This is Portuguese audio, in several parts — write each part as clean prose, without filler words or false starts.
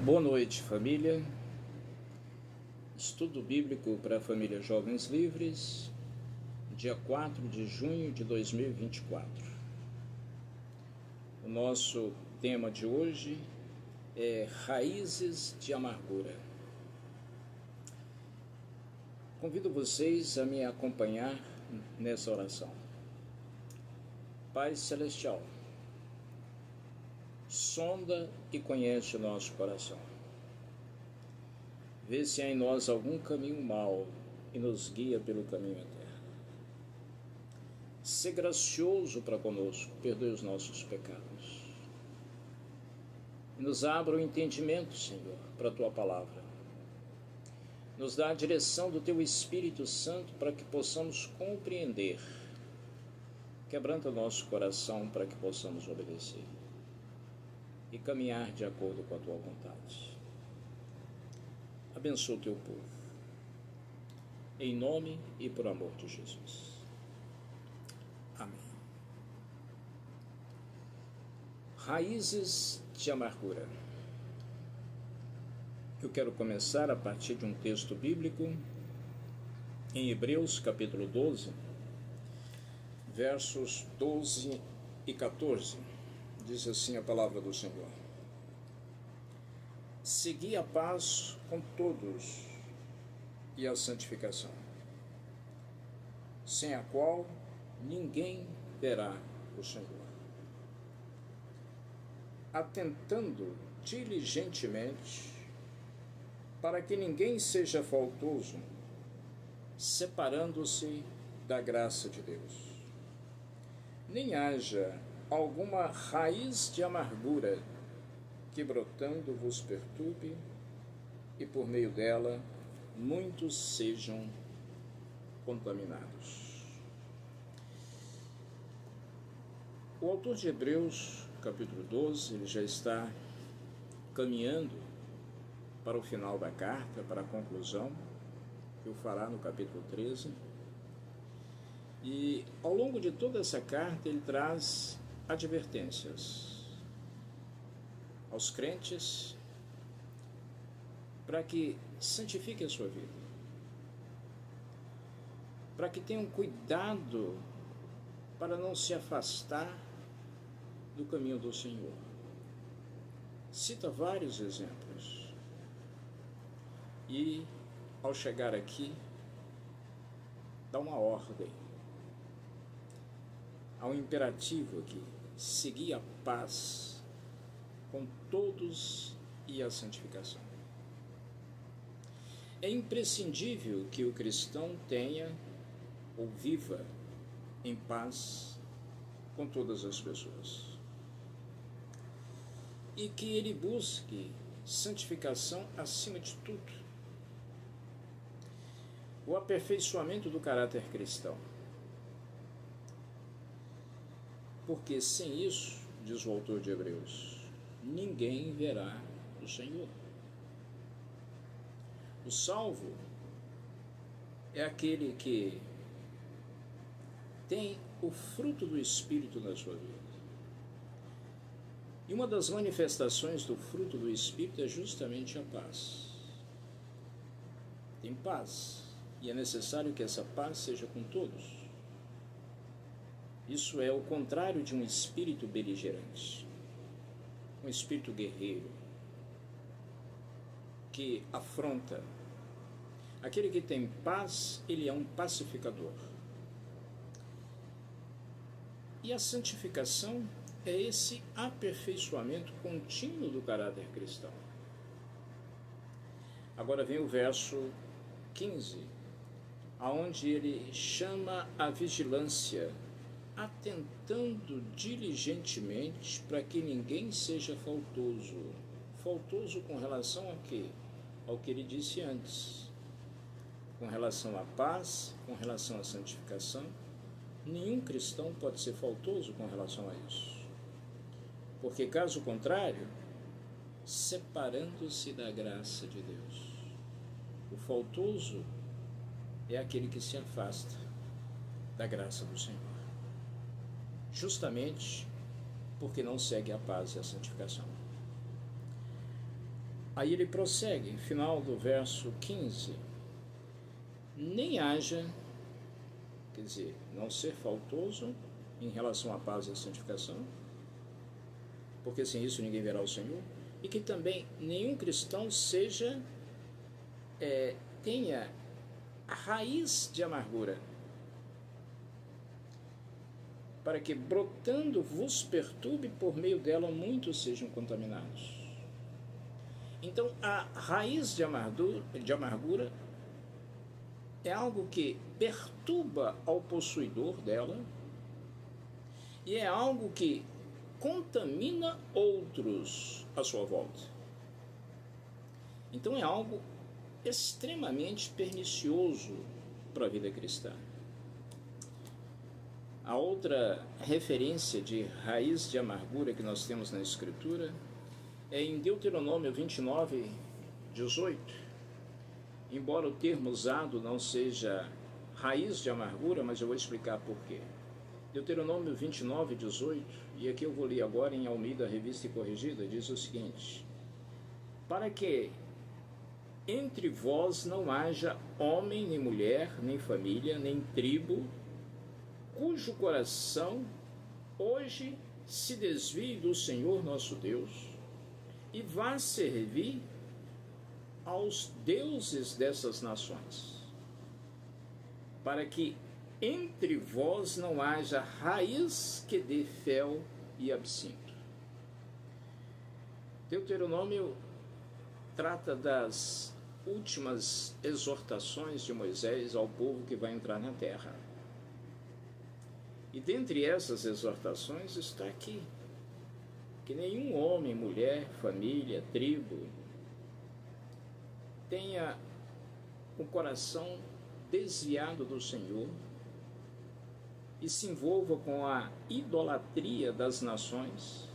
Boa noite, família. Estudo bíblico para a família Jovens Livres, dia 4 de junho de 2024. O nosso tema de hoje é Raízes de Amargura. Convido vocês a me acompanhar nessa oração. Pai Celestial, sonda e conhece o nosso coração. Vê se há em nós algum caminho mau e nos guia pelo caminho eterno. Sê gracioso para conosco, perdoe os nossos pecados. E nos abra o entendimento, Senhor, para a Tua palavra. Nos dá a direção do Teu Espírito Santo para que possamos compreender. Quebranta o nosso coração para que possamos obedecer e caminhar de acordo com a Tua vontade. Abençoa o Teu povo, em nome e por amor de Jesus. Amém. Raízes de amargura. Eu quero começar a partir de um texto bíblico em Hebreus capítulo 12, versos 12 e 14. Diz assim a palavra do Senhor: segui a paz com todos e a santificação, sem a qual ninguém verá o Senhor. Atentando diligentemente para que ninguém seja faltoso, separando-se da graça de Deus. Nem haja alguma raiz de amargura que brotando vos perturbe, e por meio dela muitos sejam contaminados. O autor de Hebreus, capítulo 12, ele já está caminhando para o final da carta, para a conclusão, que o fará no capítulo 13. E ao longo de toda essa carta ele traz advertências aos crentes para que santifiquem a sua vida, para que tenham cuidado para não se afastar do caminho do Senhor. Cita vários exemplos e, ao chegar aqui, dá uma ordem. Há um imperativo aqui: seguir a paz com todos e a santificação. É imprescindível que o cristão tenha ou viva em paz com todas as pessoas, e que ele busque santificação acima de tudo, o aperfeiçoamento do caráter cristão. Porque sem isso, diz o autor de Hebreus, ninguém verá o Senhor. O salvo é aquele que tem o fruto do Espírito na sua vida. E uma das manifestações do fruto do Espírito é justamente a paz. Tem paz, e é necessário que essa paz seja com todos. Isso é o contrário de um espírito beligerante, um espírito guerreiro, que afronta. Aquele que tem paz, ele é um pacificador. E a santificação é esse aperfeiçoamento contínuo do caráter cristão. Agora vem o verso 15, aonde ele chama a vigilância, atentando diligentemente para que ninguém seja faltoso. Faltoso com relação a quê? Ao que ele disse antes. Com relação à paz, com relação à santificação. Nenhum cristão pode ser faltoso com relação a isso. Porque, caso contrário, separando-se da graça de Deus. O faltoso é aquele que se afasta da graça do Senhor, justamente porque não segue a paz e a santificação. Aí ele prossegue, final do verso 15. Nem haja, quer dizer, não ser faltoso em relação à paz e à santificação, porque sem isso ninguém verá o Senhor, e que também nenhum cristão tenha a raiz de amargura, para que brotando vos perturbe, por meio dela muitos sejam contaminados. Então a raiz de amargura é algo que perturba ao possuidor dela e é algo que contamina outros à sua volta. Então é algo extremamente pernicioso para a vida cristã. A outra referência de raiz de amargura que nós temos na Escritura é em Deuteronômio 29, 18. Embora o termo usado não seja raiz de amargura, mas eu vou explicar por quê. Deuteronômio 29, 18, e aqui eu vou ler agora em Almeida, Revista e Corrigida, diz o seguinte: para que entre vós não haja homem, nem mulher, nem família, nem tribo, cujo coração hoje se desvie do Senhor nosso Deus e vá servir aos deuses dessas nações, para que entre vós não haja raiz que dê fel e absinto. Deuteronômio trata das últimas exortações de Moisés ao povo que vai entrar na terra. E dentre essas exortações está aqui, que nenhum homem, mulher, família, tribo tenha o coração desviado do Senhor e se envolva com a idolatria das nações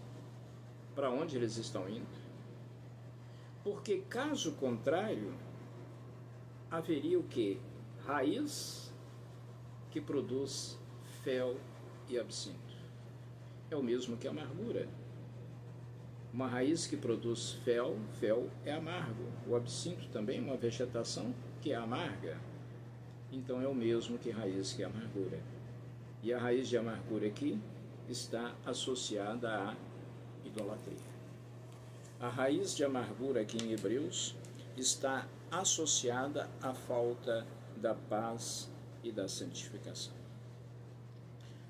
para onde eles estão indo, porque caso contrário haveria o que? Raiz que produz fel e absinto. É o mesmo que amargura. Uma raiz que produz fel é amargo. O absinto também é uma vegetação que é amarga. Então é o mesmo que raiz que amargura. E a raiz de amargura aqui está associada à idolatria. A raiz de amargura aqui em Hebreus está associada à falta da paz e da santificação.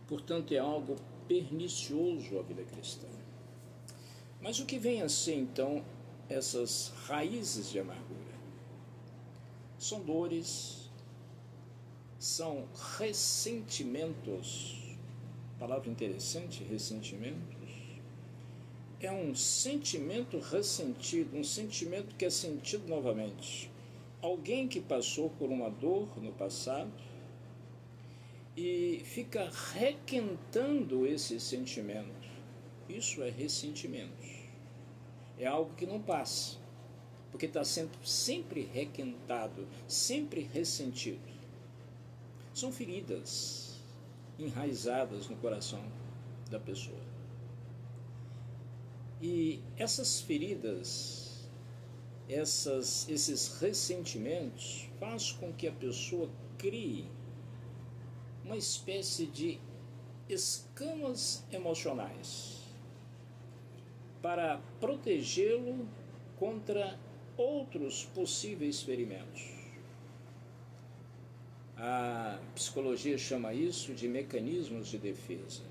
Portanto, é algo pernicioso à vida cristã. Mas o que vem a ser, então, essas raízes de amargura? São dores, são ressentimentos. Palavra interessante, ressentimentos. É um sentimento ressentido, um sentimento que é sentido novamente. Alguém que passou por uma dor no passado e fica requentando esse sentimento. Isso é ressentimento. É algo que não passa, porque está sendo sempre requentado, sempre ressentido. São feridas enraizadas no coração da pessoa. E essas feridas, esses ressentimentos, faz com que a pessoa crie uma espécie de escamas emocionais para protegê-lo contra outros possíveis ferimentos. A psicologia chama isso de mecanismos de defesa.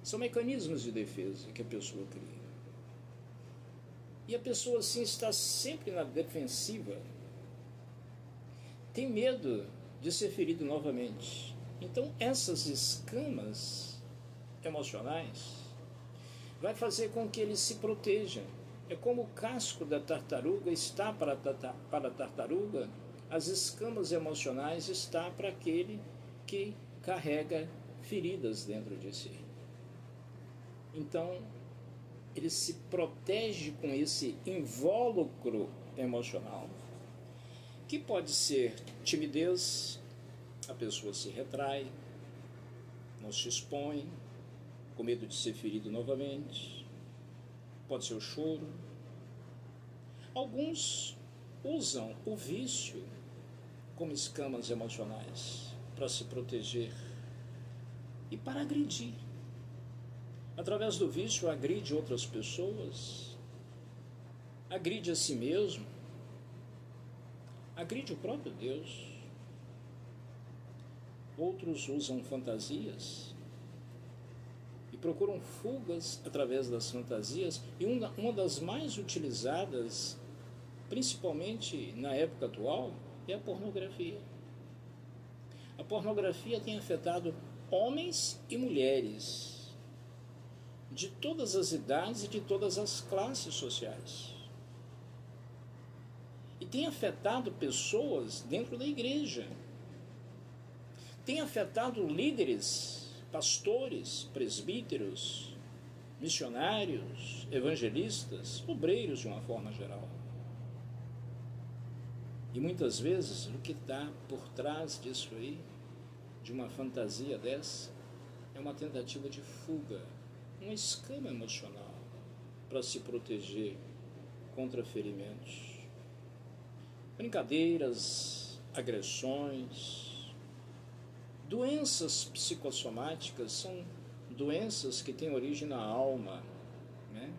São mecanismos de defesa que a pessoa cria. E a pessoa, assim, está sempre na defensiva. Tem medo de ser ferido novamente. Então, essas escamas emocionais vai fazer com que ele se proteja. É como o casco da tartaruga está para a tartaruga, as escamas emocionais está para aquele que carrega feridas dentro de si. Então, ele se protege com esse invólucro emocional, que pode ser timidez, a pessoa se retrai, não se expõe, com medo de ser ferido novamente. Pode ser o choro, Alguns usam o vício como escamas emocionais para se proteger e para agredir. Através do vício, agride outras pessoas, agride a si mesmo, agride o próprio Deus. Outros usam fantasias e procuram fugas através das fantasias, e uma das mais utilizadas, principalmente na época atual, é a pornografia. A pornografia tem afetado homens e mulheres de todas as idades e de todas as classes sociais. E tem afetado pessoas dentro da igreja. Tem afetado líderes, pastores, presbíteros, missionários, evangelistas, obreiros de uma forma geral. E muitas vezes o que está por trás disso aí, de uma fantasia dessa, é uma tentativa de fuga, uma escama emocional para se proteger contra ferimentos. Brincadeiras, agressões, doenças psicossomáticas são doenças que têm origem na alma, né?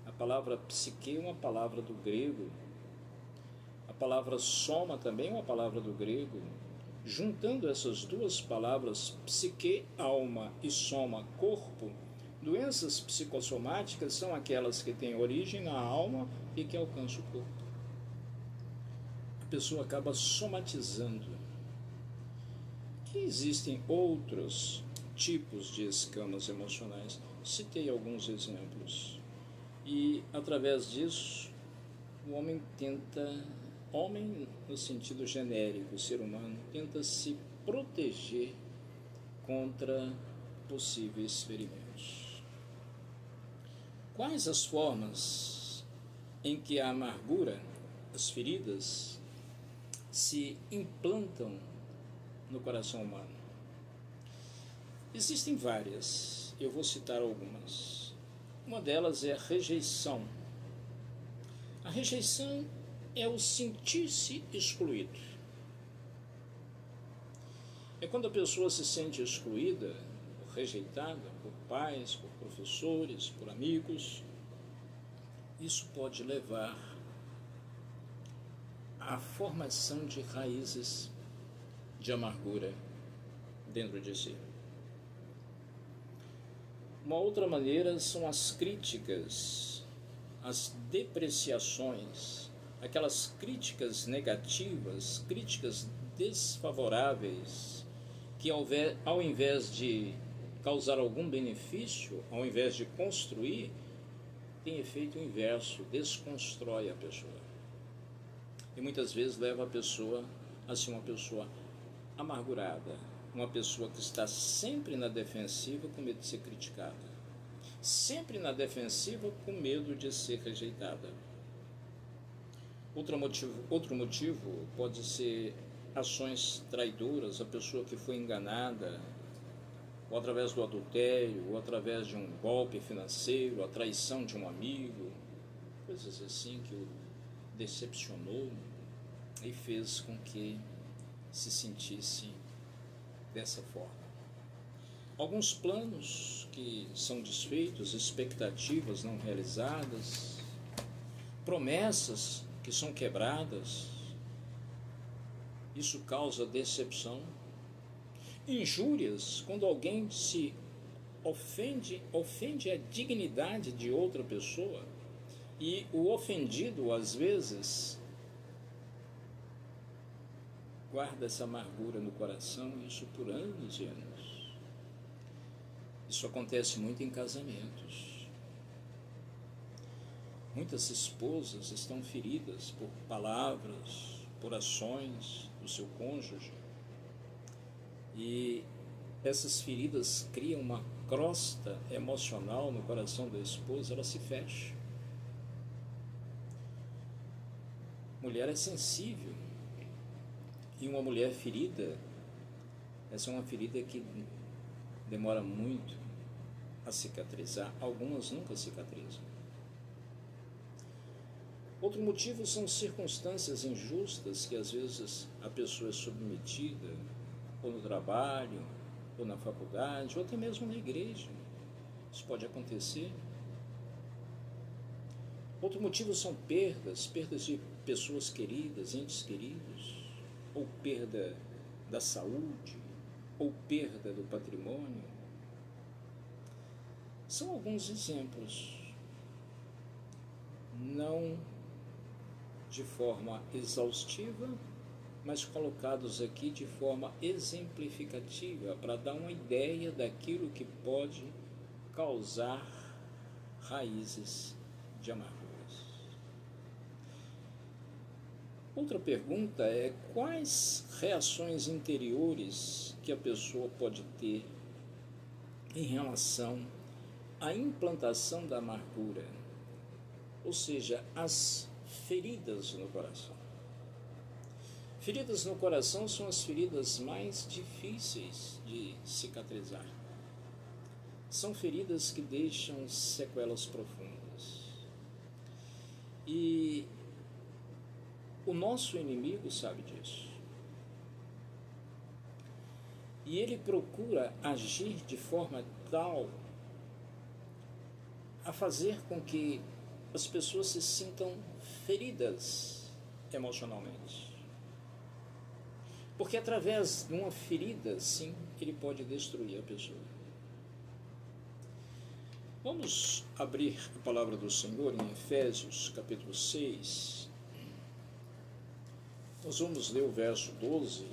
A palavra psique é uma palavra do grego. A palavra soma também é uma palavra do grego. Juntando essas duas palavras, psique, alma, e soma, corpo, doenças psicossomáticas são aquelas que têm origem na alma e que alcançam o corpo. A pessoa acaba somatizando. E existem outros tipos de escamas emocionais. Citei alguns exemplos. E, através disso, o homem no sentido genérico, o ser humano, tenta se proteger contra possíveis ferimentos. Quais as formas em que a amargura, as feridas, se implantam no coração humano? Existem várias, eu vou citar algumas. Uma delas é a rejeição. A rejeição é o sentir-se excluído. É quando a pessoa se sente excluída, ou rejeitada por pais, por professores, por amigos. Isso pode levar à formação de raízes de amargura dentro de si. Uma outra maneira são as críticas, as depreciações, aquelas críticas negativas, críticas desfavoráveis, que ao invés de causar algum benefício, ao invés de construir, tem efeito inverso, desconstrói a pessoa. E muitas vezes leva a pessoa a ser uma pessoa amargurada, uma pessoa que está sempre na defensiva com medo de ser criticada, sempre na defensiva com medo de ser rejeitada. Outro motivo pode ser ações traidoras, a pessoa que foi enganada, ou através do adultério, ou através de um golpe financeiro, a traição de um amigo, coisas assim que o decepcionou e fez com que se sentisse dessa forma. Alguns planos que são desfeitos, expectativas não realizadas, promessas que são quebradas, isso causa decepção. Injúrias, quando alguém se ofende a dignidade de outra pessoa, e o ofendido, às vezes, guarda essa amargura no coração, isso por anos e anos. Isso acontece muito em casamentos. Muitas esposas estão feridas por palavras, por ações do seu cônjuge, e essas feridas criam uma crosta emocional no coração da esposa, ela se fecha. Mulher é sensível, e uma mulher ferida, essa é uma ferida que demora muito a cicatrizar, algumas nunca cicatrizam. Outro motivo são circunstâncias injustas que às vezes a pessoa é submetida, ou no trabalho, ou na faculdade, ou até mesmo na igreja. Isso pode acontecer. Outro motivo são perdas de pessoas queridas, entes queridos, ou perda da saúde, ou perda do patrimônio. São alguns exemplos, não de forma exaustiva, mas colocados aqui de forma exemplificativa, para dar uma ideia daquilo que pode causar raízes de amarguras. Outra pergunta é: quais reações interiores que a pessoa pode ter em relação à implantação da amargura, ou seja, as feridas no coração? Feridas no coração são as feridas mais difíceis de cicatrizar. São feridas que deixam sequelas profundas. E o nosso inimigo sabe disso. E ele procura agir de forma tal a fazer com que as pessoas se sintam feridas emocionalmente. Porque através de uma ferida, sim, ele pode destruir a pessoa. Vamos abrir a palavra do Senhor em Efésios, capítulo 6. Nós vamos ler o verso 12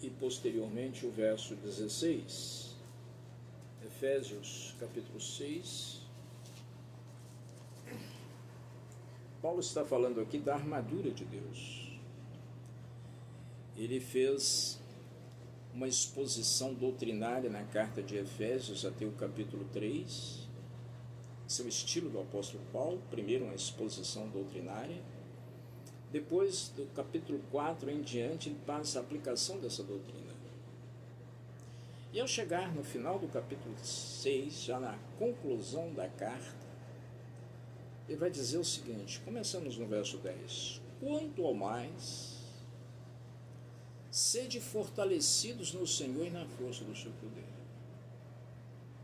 e posteriormente o verso 16. Efésios, capítulo 6. Paulo está falando aqui da armadura de Deus. Ele fez uma exposição doutrinária na carta de Efésios até o capítulo 3. Esse é o estilo do apóstolo Paulo. Primeiro uma exposição doutrinária. Depois, do capítulo 4 em diante, ele passa a aplicação dessa doutrina. E ao chegar no final do capítulo 6, já na conclusão da carta, ele vai dizer o seguinte, começamos no verso 10. Quanto ao mais, sede fortalecidos no Senhor e na força do seu poder.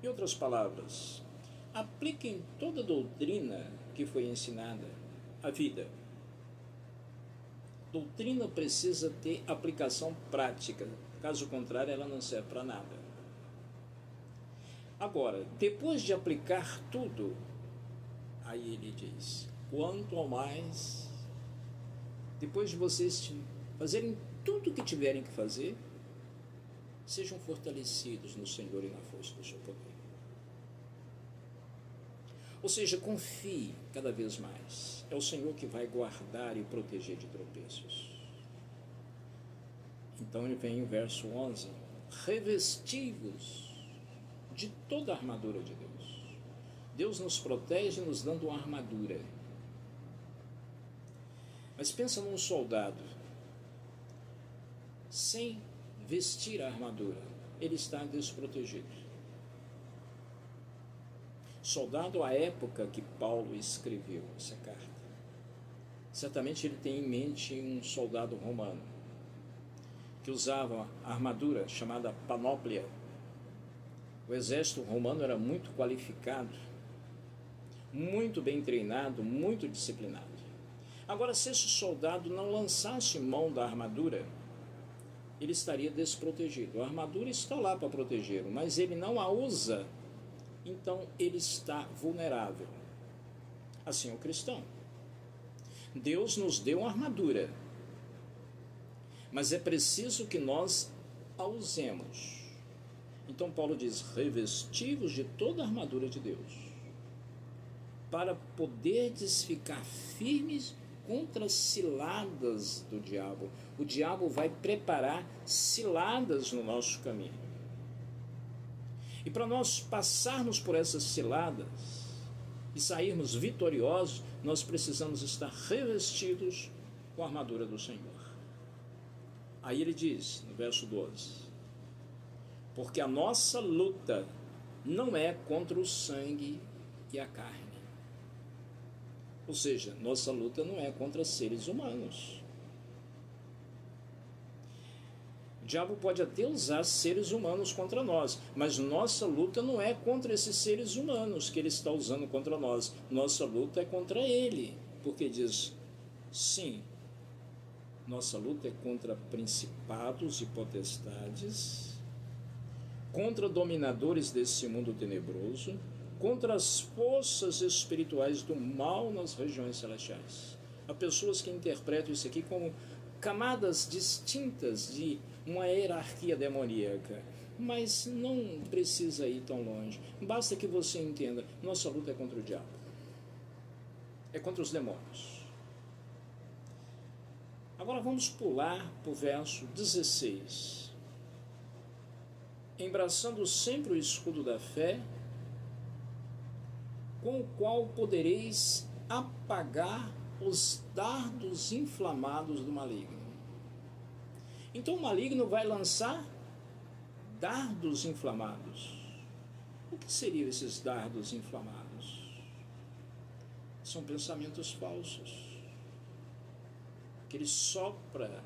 Em outras palavras, apliquem toda a doutrina que foi ensinada à vida. Doutrina precisa ter aplicação prática, caso contrário ela não serve para nada. Agora, depois de aplicar tudo, aí ele diz, quanto ao mais, depois de vocês fazerem tudo o que tiverem que fazer, sejam fortalecidos no Senhor e na força do seu poder. Ou seja, confie cada vez mais. É o Senhor que vai guardar e proteger de tropeços. Então ele vem o verso 11. Revestivos de toda a armadura de Deus. Deus nos protege nos dando uma armadura. Mas pensa num soldado. Sem vestir a armadura, ele está desprotegido. Soldado à época que Paulo escreveu essa carta, certamente ele tem em mente um soldado romano que usava a armadura chamada panóplia. O exército romano era muito qualificado, muito bem treinado, muito disciplinado. Agora, se esse soldado não lançasse mão da armadura, ele estaria desprotegido. A armadura está lá para protegê-lo, mas ele não a usa, então ele está vulnerável. Assim é o cristão. Deus nos deu uma armadura, mas é preciso que nós a usemos. Então Paulo diz, revestivos de toda a armadura de Deus, para poderdes ficar firmes contra as ciladas do diabo. O diabo vai preparar ciladas no nosso caminho. E para nós passarmos por essas ciladas e sairmos vitoriosos, nós precisamos estar revestidos com a armadura do Senhor. Aí ele diz, no verso 12, porque a nossa luta não é contra o sangue e a carne. Ou seja, nossa luta não é contra seres humanos. O diabo pode até usar seres humanos contra nós, mas nossa luta não é contra esses seres humanos que ele está usando contra nós. Nossa luta é contra ele, porque diz, sim, nossa luta é contra principados e potestades, contra dominadores desse mundo tenebroso, contra as forças espirituais do mal nas regiões celestiais. Há pessoas que interpretam isso aqui como camadas distintas de uma hierarquia demoníaca, mas não precisa ir tão longe. Basta que você entenda, nossa luta é contra o diabo, é contra os demônios. Agora vamos pular para o verso 16. Embraçando sempre o escudo da fé, com o qual podereis apagar os dardos inflamados do maligno. Então o maligno vai lançar dardos inflamados. O que seriam esses dardos inflamados? São pensamentos falsos que ele sopra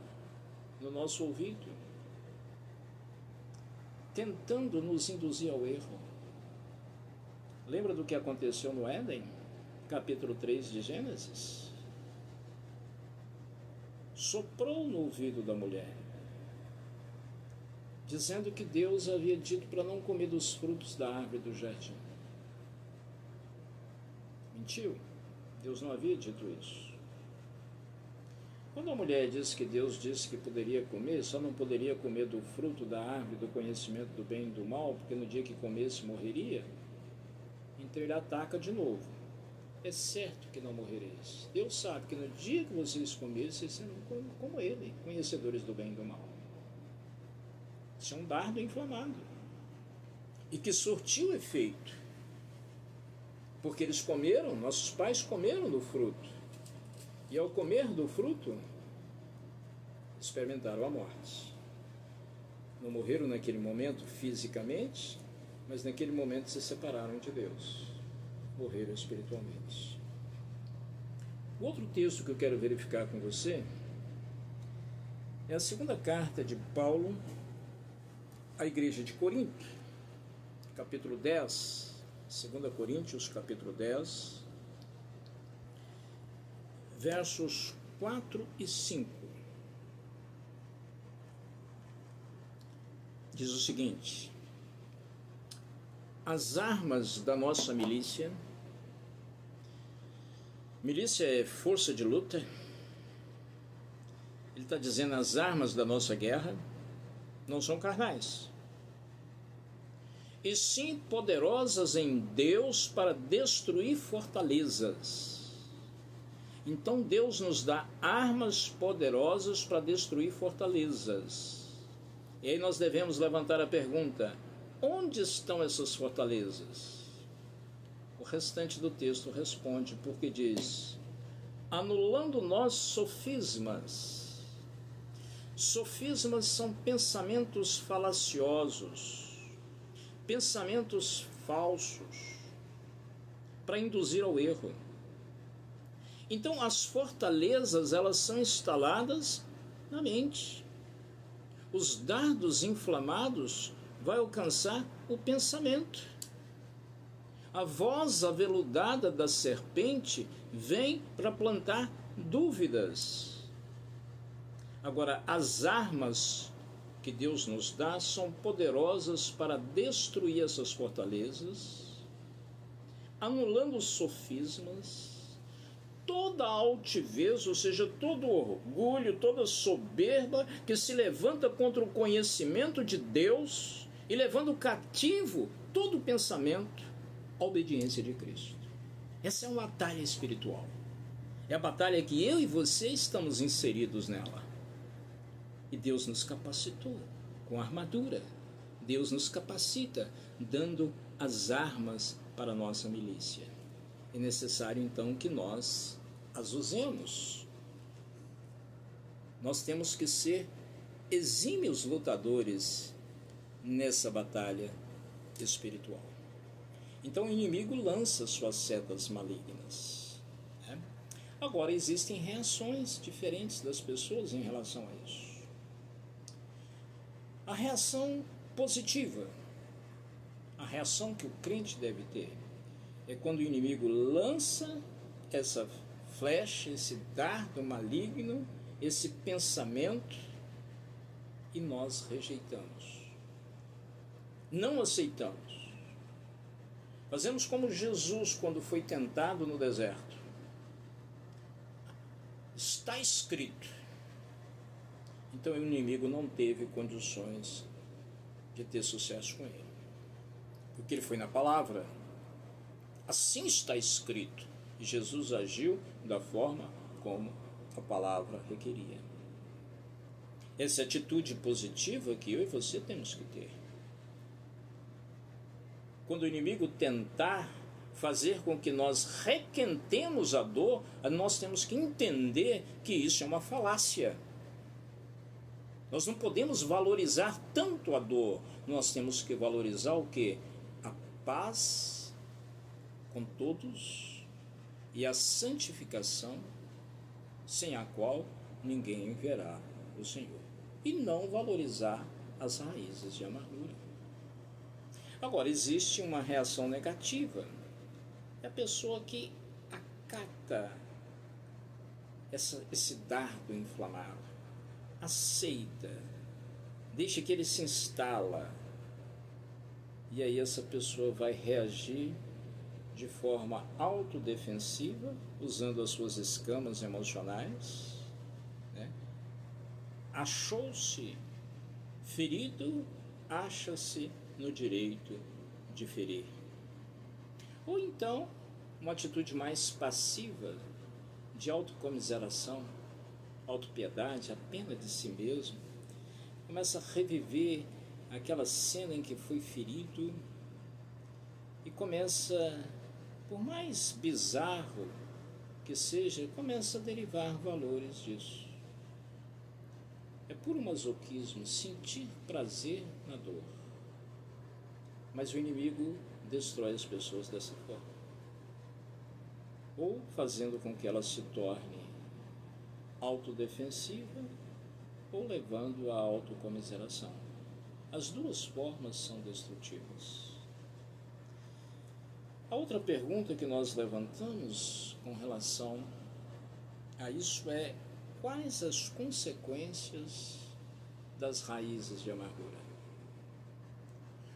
no nosso ouvido, tentando nos induzir ao erro. Lembra do que aconteceu no Éden? Capítulo 3 de Gênesis? Soprou no ouvido da mulher, dizendo que Deus havia dito para não comer dos frutos da árvore do jardim. Mentiu. Deus não havia dito isso. Quando a mulher disse que Deus disse que poderia comer, só não poderia comer do fruto da árvore do conhecimento do bem e do mal, porque no dia que comesse morreria, então ele ataca de novo. É certo que não morrereis. Deus sabe que no dia que vocês comerem, vocês serão como ele, conhecedores do bem e do mal. Isso é um dardo inflamado. E que surtiu efeito. Porque eles comeram, nossos pais comeram do fruto. E ao comer do fruto, experimentaram a morte. Não morreram naquele momento fisicamente, mas naquele momento se separaram de Deus. Morreram espiritualmente. O outro texto que eu quero verificar com você é a segunda carta de Paulo à igreja de Corinto, capítulo 10, 2 Coríntios, capítulo 10, versos 4 e 5. Diz o seguinte: as armas da nossa milícia é força de luta. Ele está dizendo, as armas da nossa guerra não são carnais, e sim poderosas em Deus para destruir fortalezas. Então Deus nos dá armas poderosas para destruir fortalezas. E aí nós devemos levantar a pergunta: onde estão essas fortalezas? O restante do texto responde, porque diz: anulando nós sofismas. Sofismas são pensamentos falaciosos, pensamentos falsos, para induzir ao erro. Então as fortalezas, elas são instaladas na mente. Os dardos inflamados vai alcançar o pensamento. A voz aveludada da serpente vem para plantar dúvidas. Agora, as armas que Deus nos dá são poderosas para destruir essas fortalezas, anulando os sofismas, toda altivez, ou seja, todo orgulho, toda soberba que se levanta contra o conhecimento de Deus e levando cativo todo o pensamento à obediência de Cristo. Essa é uma batalha espiritual. É a batalha que eu e você estamos inseridos nela. E Deus nos capacitou com a armadura. Deus nos capacita dando as armas para a nossa milícia. É necessário então que nós as usemos. Nós temos que ser exímios lutadores nessa batalha espiritual. Então o inimigo lança suas setas malignas, né? Agora, existem reações diferentes das pessoas em relação a isso. A reação positiva, a reação que o crente deve ter, é quando o inimigo lança essa flecha, esse dardo maligno, esse pensamento, e nós rejeitamos. Não aceitamos. Fazemos como Jesus quando foi tentado no deserto. Está escrito. Então o inimigo não teve condições de ter sucesso com ele. Porque ele foi na palavra. Assim está escrito. E Jesus agiu da forma como a palavra requeria. Essa atitude positiva que eu e você temos que ter. Quando o inimigo tentar fazer com que nós requentemos a dor, nós temos que entender que isso é uma falácia. Nós não podemos valorizar tanto a dor, nós temos que valorizar o quê? A paz com todos e a santificação, sem a qual ninguém verá o Senhor. E não valorizar as raízes de amargura. Agora, existe uma reação negativa. É a pessoa que acata esse dardo inflamado, aceita, deixa que ele se instala. E aí essa pessoa vai reagir de forma autodefensiva, usando as suas escamas emocionais, né? Achou-se ferido, acha-se no direito de ferir. Ou então, uma atitude mais passiva, de autocomiseração, autopiedade, a pena de si mesmo, começa a reviver aquela cena em que foi ferido e começa, por mais bizarro que seja, começa a derivar valores disso. É puro masoquismo, sentir prazer na dor. Mas o inimigo destrói as pessoas dessa forma. Ou fazendo com que ela se torne autodefensiva, ou levando à autocomiseração. As duas formas são destrutivas. A outra pergunta que nós levantamos com relação a isso é: quais as consequências das raízes de amargura?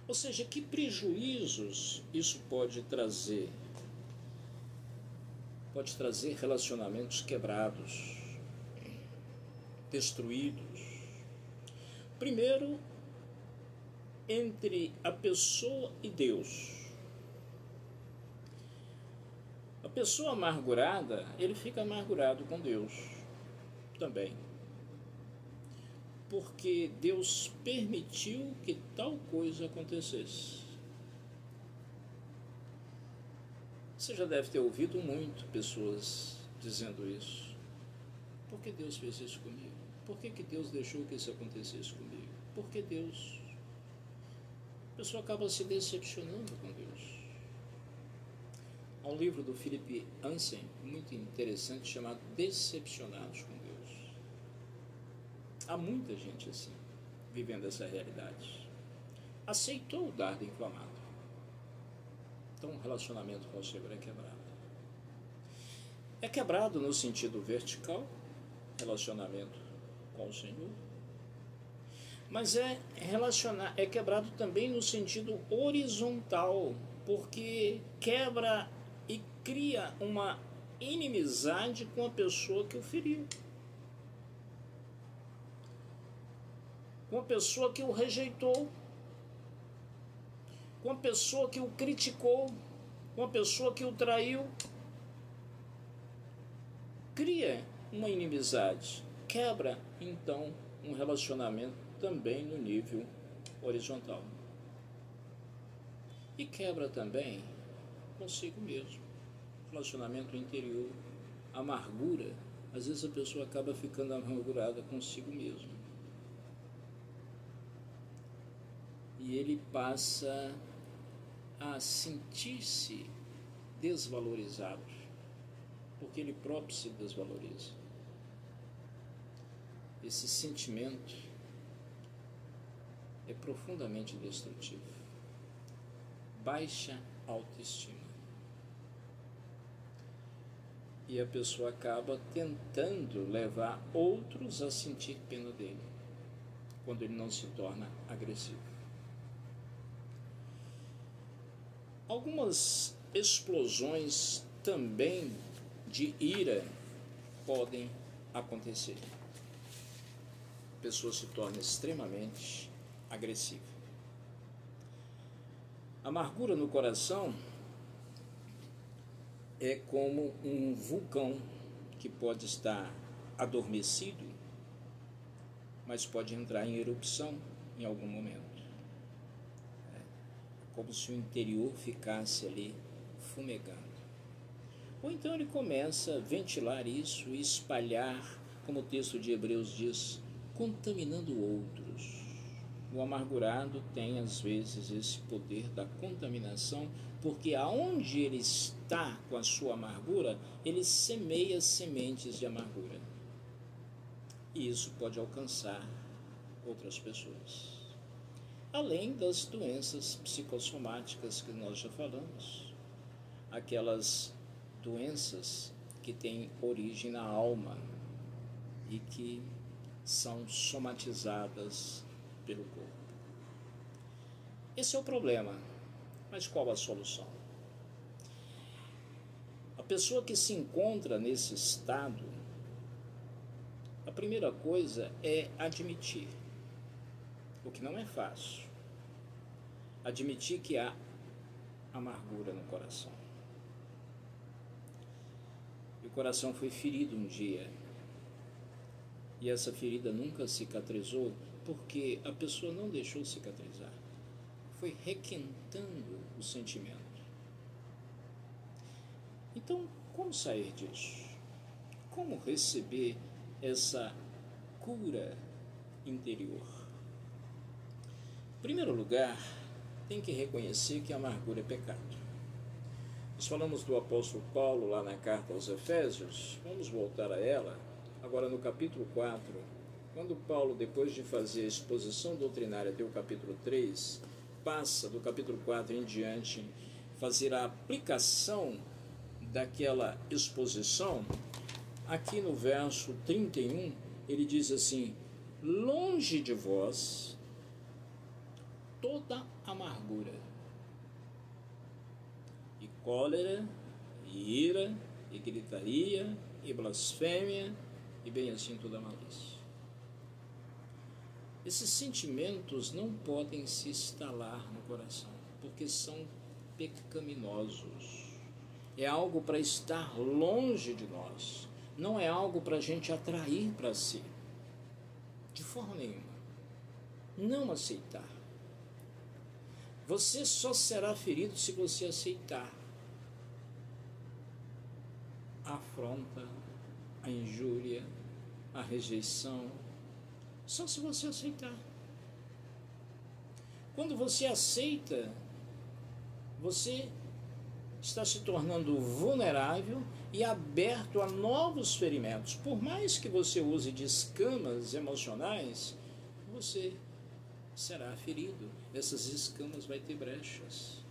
Ou seja, que prejuízos isso pode trazer? Pode trazer relacionamentos quebrados, destruídos. Primeiro, entre a pessoa e Deus. A pessoa amargurada, ele fica amargurado com Deus também. Porque Deus permitiu que tal coisa acontecesse. Você já deve ter ouvido muito pessoas dizendo isso. Por que Deus fez isso comigo? Por que Deus deixou que isso acontecesse comigo? Por que Deus? A pessoa acaba se decepcionando com Deus. Há um livro do Philip Anselm, muito interessante, chamado Decepcionados com Deus. Há muita gente assim, vivendo essa realidade. Aceitou o dardo inflamado. Então o relacionamento com o Senhor é quebrado. É quebrado no sentido vertical, relacionamento com o Senhor. Mas é quebrado também no sentido horizontal, porque quebra e cria uma inimizade com a pessoa que o feriu, com a pessoa que o rejeitou, com a pessoa que o criticou, com a pessoa que o traiu. Cria uma inimizade, quebra então um relacionamento também no nível horizontal. E quebra também consigo mesmo, relacionamento interior, amargura. Às vezes a pessoa acaba ficando amargurada consigo mesmo. E ele passa a sentir-se desvalorizado, porque ele próprio se desvaloriza. Esse sentimento é profundamente destrutivo. Baixa autoestima. E a pessoa acaba tentando levar outros a sentir pena dele, quando ele não se torna agressivo. Algumas explosões também de ira podem acontecer. A pessoa se torna extremamente agressiva. A amargura no coração é como um vulcão que pode estar adormecido, mas pode entrar em erupção em algum momento. É como se o interior ficasse ali fumegando. Ou então ele começa a ventilar isso e espalhar, como o texto de Hebreus diz, contaminando outros. O amargurado tem às vezes esse poder da contaminação, porque aonde ele está com a sua amargura, ele semeia sementes de amargura. E isso pode alcançar outras pessoas. Além das doenças psicossomáticas que nós já falamos, aquelas doenças que têm origem na alma e que são somatizadas pelo corpo. Esse é o problema, mas qual a solução? A pessoa que se encontra nesse estado, a primeira coisa é admitir, o que não é fácil, admitir que há amargura no coração. E o coração foi ferido um dia, e essa ferida nunca cicatrizou, porque a pessoa não deixou cicatrizar, foi requentando o sentimento. Então, como sair disso? Como receber essa cura interior? Em primeiro lugar, tem que reconhecer que a amargura é pecado. Nós falamos do apóstolo Paulo lá na carta aos Efésios, vamos voltar a ela, agora no capítulo 4, quando Paulo, depois de fazer a exposição doutrinária até o capítulo 3, passa do capítulo 4 em diante, fazer a aplicação daquela exposição, aqui no verso 31, ele diz assim: longe de vós toda amargura, e cólera, e ira, e gritaria, e blasfêmia, e bem assim toda malícia. Esses sentimentos não podem se instalar no coração, porque são pecaminosos. É algo para estar longe de nós, não é algo para a gente atrair para si, de forma nenhuma. Não aceitar. Você só será ferido se você aceitar a afronta, a injúria, a rejeição. Só se você aceitar. Quando você aceita, você está se tornando vulnerável e aberto a novos ferimentos. Por mais que você use de escamas emocionais, você será ferido. Essas escamas vai ter brechas.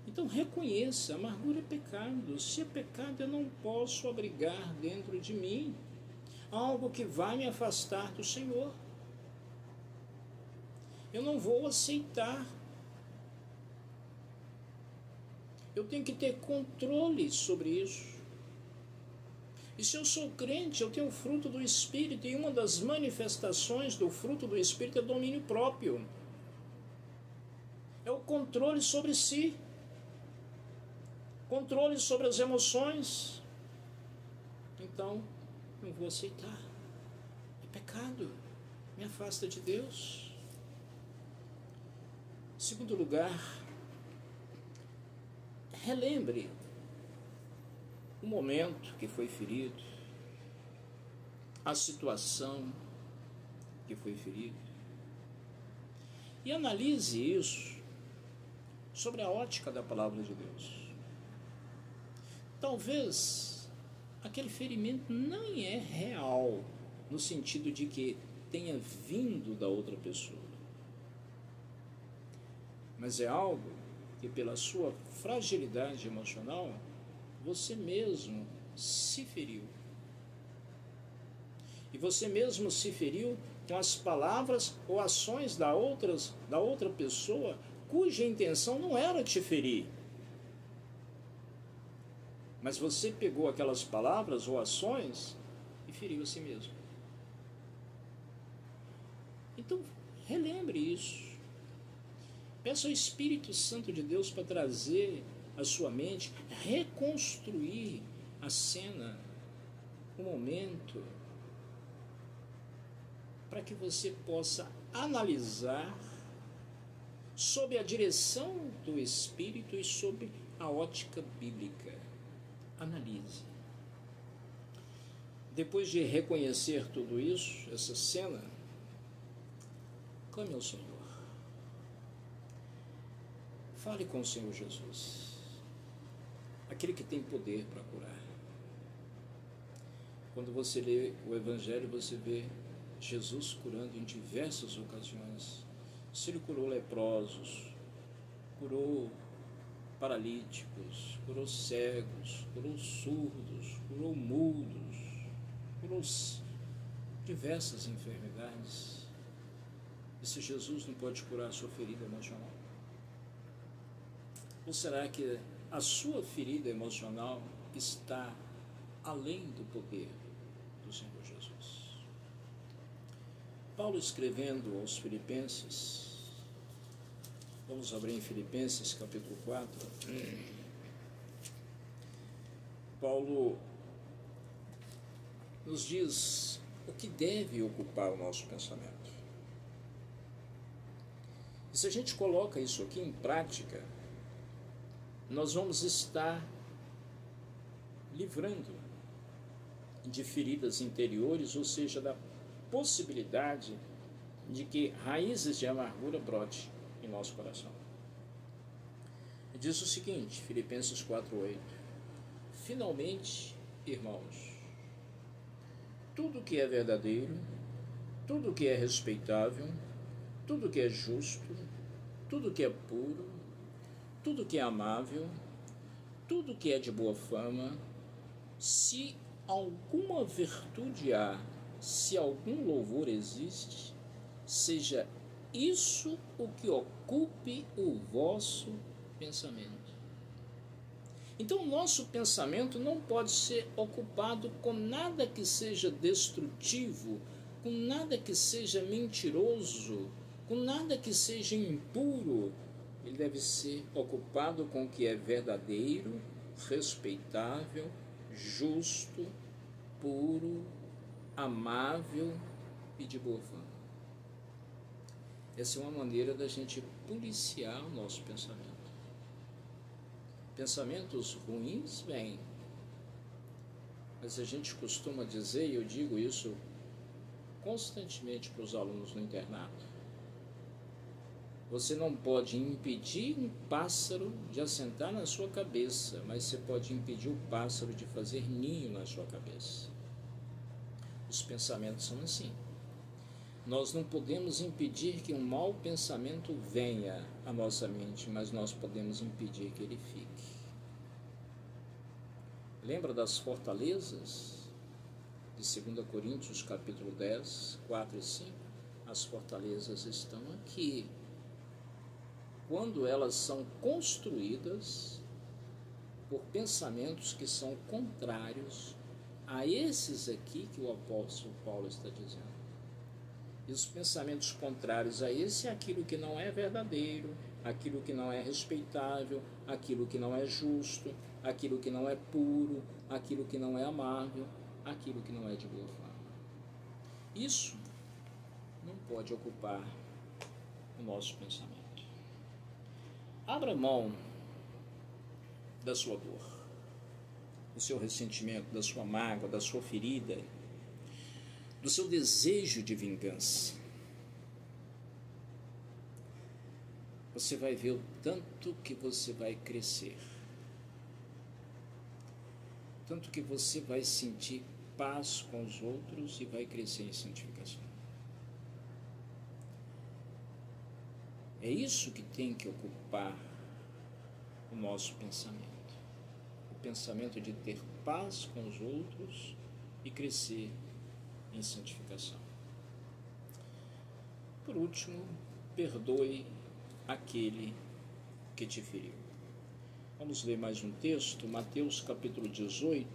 Então reconheça, amargura é pecado. Se é pecado, eu não posso abrigar dentro de mim algo que vai me afastar do Senhor. Eu não vou aceitar. Eu tenho que ter controle sobre isso. E se eu sou crente, eu tenho o fruto do Espírito, e uma das manifestações do fruto do Espírito é domínio próprio. É o controle sobre si. Controle sobre as emoções. Então, não vou aceitar. É pecado. Me afasta de Deus. Em segundo lugar, relembre o momento que foi ferido, a situação que foi ferido, e analise isso sobre a ótica da palavra de Deus. Talvez aquele ferimento não é real, no sentido de que tenha vindo da outra pessoa, mas é algo que, pela sua fragilidade emocional, você mesmo se feriu. E você mesmo se feriu com as palavras ou ações da outra pessoa, cuja intenção não era te ferir. Mas você pegou aquelas palavras ou ações e feriu a si mesmo. Então, relembre isso. Peça ao Espírito Santo de Deus para trazer à sua mente, reconstruir a cena, o momento, para que você possa analisar sob a direção do Espírito e sob a ótica bíblica. Analise. Depois de reconhecer tudo isso, essa cena, clame ao Senhor. Fale com o Senhor Jesus, aquele que tem poder para curar. Quando você lê o Evangelho, você vê Jesus curando em diversas ocasiões. Se ele curou leprosos, curou paralíticos, curou cegos, curou surdos, curou mudos, curou diversas enfermidades. E se Jesus não pode curar a sua ferida emocional? Ou será que a sua ferida emocional está além do poder do Senhor Jesus? Paulo, escrevendo aos Filipenses, vamos abrir em Filipenses capítulo 4. Paulo nos diz o que deve ocupar o nosso pensamento. E se a gente coloca isso aqui em prática, nós vamos estar livrando de feridas interiores, ou seja, da possibilidade de que raízes de amargura brotem em nosso coração. Diz o seguinte, Filipenses 4:8: finalmente, irmãos, tudo que é verdadeiro, tudo que é respeitável, tudo que é justo, tudo que é puro, tudo que é amável, tudo que é de boa fama, se alguma virtude há, se algum louvor existe, seja isso o que ocupe o vosso pensamento. Então, o nosso pensamento não pode ser ocupado com nada que seja destrutivo, com nada que seja mentiroso, com nada que seja impuro. Ele deve ser ocupado com o que é verdadeiro, respeitável, justo, puro, amável e de boa fama. Essa é uma maneira da gente policiar o nosso pensamento. Pensamentos ruins vêm, mas a gente costuma dizer, e eu digo isso constantemente para os alunos no internato: você não pode impedir um pássaro de assentar na sua cabeça, mas você pode impedir o pássaro de fazer ninho na sua cabeça. Os pensamentos são assim. Nós não podemos impedir que um mau pensamento venha à nossa mente, mas nós podemos impedir que ele fique. Lembra das fortalezas de 2 Coríntios capítulo 10, 4 e 5? As fortalezas estão aqui. Quando elas são construídas por pensamentos que são contrários a esses aqui que o apóstolo Paulo está dizendo. E os pensamentos contrários a esse é aquilo que não é verdadeiro, aquilo que não é respeitável, aquilo que não é justo, aquilo que não é puro, aquilo que não é amável, aquilo que não é de boa fama. Isso não pode ocupar o nosso pensamento. Abra mão da sua dor, do seu ressentimento, da sua mágoa, da sua ferida, do seu desejo de vingança. Você vai ver o tanto que você vai crescer. tanto que você vai sentir paz com os outros e vai crescer em santificação. É isso que tem que ocupar o nosso pensamento. O pensamento de ter paz com os outros e crescer em santificação. Por último, perdoe aquele que te feriu. Vamos ler mais um texto, Mateus capítulo 18,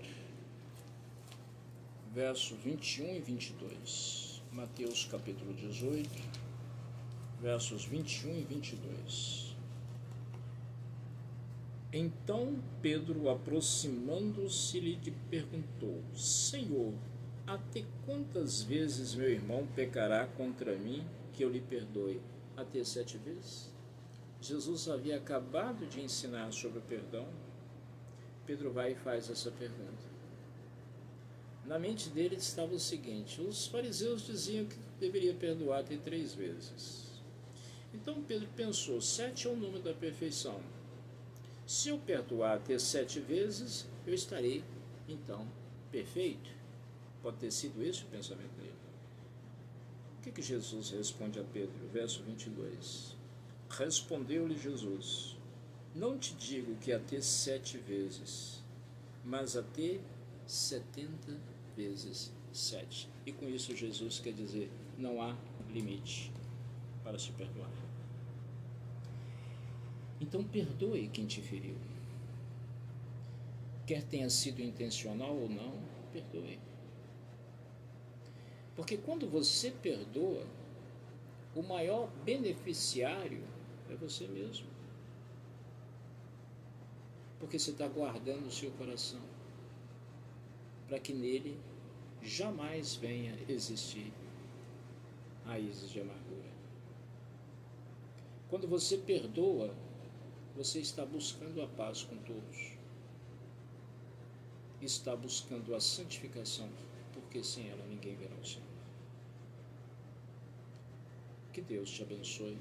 verso 21 e 22. Mateus capítulo 18, versos 21 e 22. Então Pedro, aproximando-se, lhe perguntou: Senhor, até quantas vezes meu irmão pecará contra mim que eu lhe perdoe? Até 7 vezes? Jesus havia acabado de ensinar sobre o perdão. Pedro vai e faz essa pergunta. Na mente dele estava o seguinte: os fariseus diziam que deveria perdoar até 3 vezes. Então Pedro pensou: 7 é o número da perfeição. Se eu perdoar até 7 vezes, eu estarei, então, perfeito. Pode ter sido esse o pensamento dele. O que Jesus responde a Pedro? Verso 22. Respondeu-lhe Jesus: não te digo que até 7 vezes, mas até 70 vezes 7. E com isso Jesus quer dizer, não há limite para se perdoar. Então perdoe quem te feriu. Quer tenha sido intencional ou não, perdoe. Porque quando você perdoa, o maior beneficiário é você mesmo. Porque você está guardando o seu coração para que nele jamais venha existir raízes de amargura. Quando você perdoa, você está buscando a paz com todos. Está buscando a santificação, porque sem ela ninguém verá o Senhor. Que Deus te abençoe,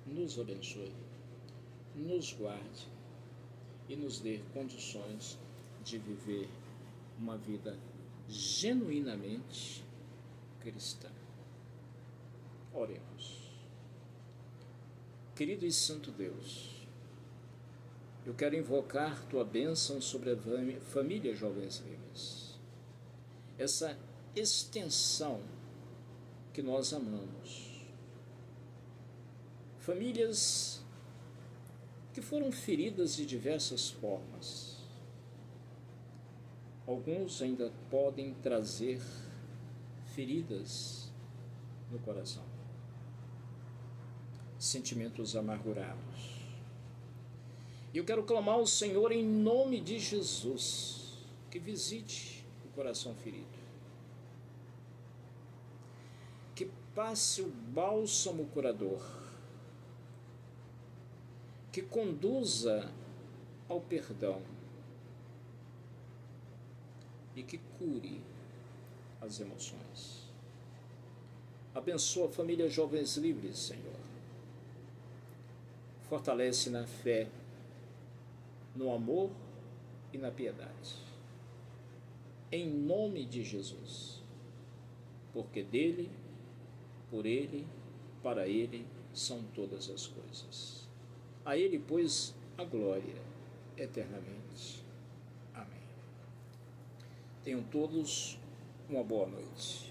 nos abençoe, nos guarde e nos dê condições de viver uma vida genuinamente cristã. Oremos. Querido e santo Deus, eu quero invocar Tua bênção sobre a família Jovens Livres. Essa extensão que nós amamos. Famílias que foram feridas de diversas formas. Alguns ainda podem trazer feridas no coração. Sentimentos amargurados. E eu quero clamar ao Senhor em nome de Jesus, que visite o coração ferido. Que passe o bálsamo curador. Que conduza ao perdão. E que cure as emoções. Abençoa a família Jovens Livres, Senhor. Fortalece na fé, no amor e na piedade. Em nome de Jesus. Porque dele, por ele, para ele são todas as coisas. A ele, pois, a glória eternamente. Amém. Tenham todos uma boa noite.